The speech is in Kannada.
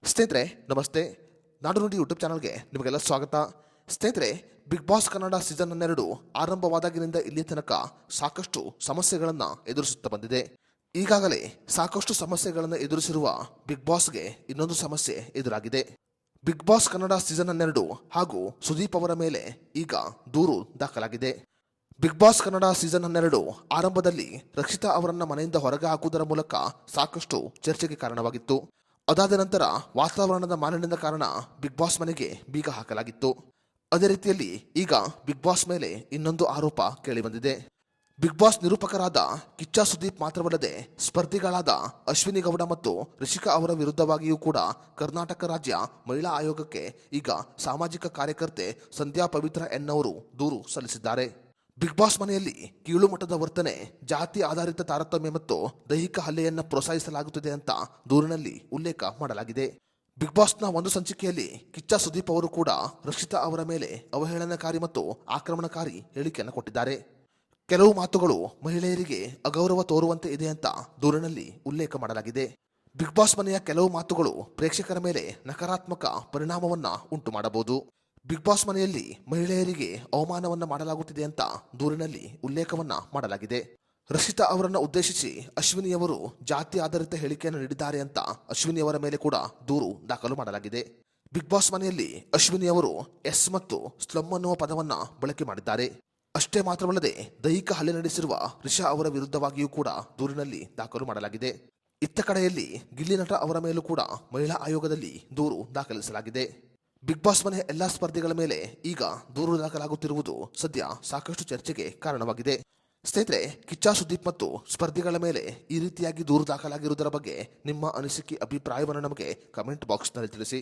ಸ್ನೇಹಿತರೆ ನಮಸ್ತೆ. ನಾಡು ನುಡಿ ಯೂಟ್ಯೂಬ್ ಚಾನಲ್ಗೆ ನಿಮಗೆಲ್ಲ ಸ್ವಾಗತ. ಸ್ನೇಹಿತರೆ, ಬಿಗ್ ಬಾಸ್ ಕನ್ನಡ ಸೀಸನ್ 12 ಆರಂಭವಾದಾಗಿನಿಂದ ಇಲ್ಲಿ ತನಕ ಸಾಕಷ್ಟು ಸಮಸ್ಯೆಗಳನ್ನು ಎದುರಿಸುತ್ತಾ ಬಂದಿದೆ. ಈಗಾಗಲೇ ಸಾಕಷ್ಟು ಸಮಸ್ಯೆಗಳನ್ನು ಎದುರಿಸಿರುವ ಬಿಗ್ ಬಾಸ್ಗೆ ಇನ್ನೊಂದು ಸಮಸ್ಯೆ ಎದುರಾಗಿದೆ. ಬಿಗ್ ಬಾಸ್ ಕನ್ನಡ ಸೀಸನ್ 12 ಹಾಗೂ ಸುದೀಪ್ ಅವರ ಮೇಲೆ ಈಗ ದೂರು ದಾಖಲಾಗಿದೆ. ಬಿಗ್ ಬಾಸ್ ಕನ್ನಡ ಸೀಸನ್ 12 ಆರಂಭದಲ್ಲಿ ರಕ್ಷಿತಾ ಅವರನ್ನ ಮನೆಯಿಂದ ಹೊರಗೆ ಹಾಕುವುದರ ಮೂಲಕ ಸಾಕಷ್ಟು ಚರ್ಚೆಗೆ ಕಾರಣವಾಗಿತ್ತು. ಅದಾದ ನಂತರ ವಾತಾವರಣದ ಮಾಲಿನ್ಯದ ಕಾರಣ ಬಿಗ್ ಬಾಸ್ ಮನೆಗೆ ಬೀಗ ಹಾಕಲಾಗಿತ್ತು. ಅದೇ ರೀತಿಯಲ್ಲಿ ಈಗ ಬಿಗ್ ಬಾಸ್ ಮೇಲೆ ಇನ್ನೊಂದು ಆರೋಪ ಕೇಳಿಬಂದಿದೆ. ಬಿಗ್ ಬಾಸ್ ನಿರೂಪಕರಾದ ಕಿಚ್ಚ ಸುದೀಪ್ ಮಾತ್ರವಲ್ಲದೆ ಸ್ಪರ್ಧಿಗಳಾದ ಅಶ್ವಿನಿ ಗೌಡ ಮತ್ತು ರಿಷಿಕಾ ಅವರ ವಿರುದ್ಧವಾಗಿಯೂ ಕೂಡ ಕರ್ನಾಟಕ ರಾಜ್ಯ ಮಹಿಳಾ ಆಯೋಗಕ್ಕೆ ಈಗ ಸಾಮಾಜಿಕ ಕಾರ್ಯಕರ್ತೆ ಸಂಧ್ಯಾ ಪವಿತ್ರ ಎನ್ನವರು ದೂರು ಸಲ್ಲಿಸಿದ್ದಾರೆ. ಬಿಗ್ ಬಾಸ್ ಮನೆಯಲ್ಲಿ ಕೀಳು ಮಟ್ಟದ ವರ್ತನೆ, ಜಾತಿ ಆಧಾರಿತ ತಾರತಮ್ಯ ಮತ್ತು ದೈಹಿಕ ಹಲ್ಲೆಯನ್ನು ಪ್ರೋತ್ಸಾಹಿಸಲಾಗುತ್ತಿದೆ ಅಂತ ದೂರಿನಲ್ಲಿ ಉಲ್ಲೇಖ ಮಾಡಲಾಗಿದೆ. ಬಿಗ್ ಬಾಸ್ನ ಒಂದು ಸಂಚಿಕೆಯಲ್ಲಿ ಕಿಚ್ಚ ಸುದೀಪ್ ಅವರು ಕೂಡ ರಕ್ಷಿತಾ ಅವರ ಮೇಲೆ ಅವಹೇಳನಕಾರಿ ಮತ್ತು ಆಕ್ರಮಣಕಾರಿ ಹೇಳಿಕೆಯನ್ನು ಕೊಟ್ಟಿದ್ದಾರೆ. ಕೆಲವು ಮಾತುಗಳು ಮಹಿಳೆಯರಿಗೆ ಅಗೌರವ ತೋರುವಂತೆ ಇದೆ ಅಂತ ದೂರಿನಲ್ಲಿ ಉಲ್ಲೇಖ ಮಾಡಲಾಗಿದೆ. ಬಿಗ್ ಬಾಸ್ ಮನೆಯ ಕೆಲವು ಮಾತುಗಳು ಪ್ರೇಕ್ಷಕರ ಮೇಲೆ ನಕಾರಾತ್ಮಕ ಪರಿಣಾಮವನ್ನ ಉಂಟು ಮಾಡಬಹುದು. ಬಿಗ್ ಬಾಸ್ ಮನೆಯಲ್ಲಿ ಮಹಿಳೆಯರಿಗೆ ಅವಮಾನವನ್ನ ಮಾಡಲಾಗುತ್ತಿದೆ ಅಂತ ದೂರಿನಲ್ಲಿ ಉಲ್ಲೇಖವನ್ನ ಮಾಡಲಾಗಿದೆ. ರಕ್ಷಿತಾ ಅವರನ್ನು ಉದ್ದೇಶಿಸಿ ಅಶ್ವಿನಿಯವರು ಜಾತಿ ಆಧಾರಿತ ಹೇಳಿಕೆಯನ್ನು ನೀಡಿದ್ದಾರೆ ಅಂತ ಅಶ್ವಿನಿಯವರ ಮೇಲೆ ಕೂಡ ದೂರು ದಾಖಲು ಮಾಡಲಾಗಿದೆ. ಬಿಗ್ ಬಾಸ್ ಮನೆಯಲ್ಲಿ ಅಶ್ವಿನಿಯವರು ಎಸ್ ಮತ್ತು ಸ್ಲಮ್ ಅನ್ನುವ ಪದವನ್ನ ಬಳಕೆ ಮಾಡಿದ್ದಾರೆ. ಅಷ್ಟೇ ಮಾತ್ರವಲ್ಲದೆ ದೈಹಿಕ ಹಲ್ಲೆ ನಡೆಸಿರುವ ರಿಷಾ ಅವರ ವಿರುದ್ಧವಾಗಿಯೂ ಕೂಡ ದೂರಿನಲ್ಲಿ ದಾಖಲು ಮಾಡಲಾಗಿದೆ. ಇತ್ತ ಕಡೆಯಲ್ಲಿ ಗಿಲ್ಲಿ ನಟ ಅವರ ಮೇಲೂ ಕೂಡ ಮಹಿಳಾ ಆಯೋಗದಲ್ಲಿ ದೂರು ದಾಖಲಿಸಲಾಗಿದೆ. ಬಿಗ್ ಬಾಸ್ ಮನೆ ಎಲ್ಲಾ ಸ್ಪರ್ಧಿಗಳ ಮೇಲೆ ಈಗ ದೂರು ದಾಖಲಾಗುತ್ತಿರುವುದು ಸದ್ಯ ಸಾಕಷ್ಟು ಚರ್ಚೆಗೆ ಕಾರಣವಾಗಿದೆ. ಸ್ನೇಹಿತರೆ, ಕಿಚ್ಚ ಸುದೀಪ್ ಮತ್ತು ಸ್ಪರ್ಧಿಗಳ ಮೇಲೆ ಈ ರೀತಿಯಾಗಿ ದೂರು ದಾಖಲಾಗಿರುವುದರ ಬಗ್ಗೆ ನಿಮ್ಮ ಅನಿಸಿಕೆ ಅಭಿಪ್ರಾಯವನ್ನು ನಮಗೆ ಕಮೆಂಟ್ ಬಾಕ್ಸ್ನಲ್ಲಿ ತಿಳಿಸಿ.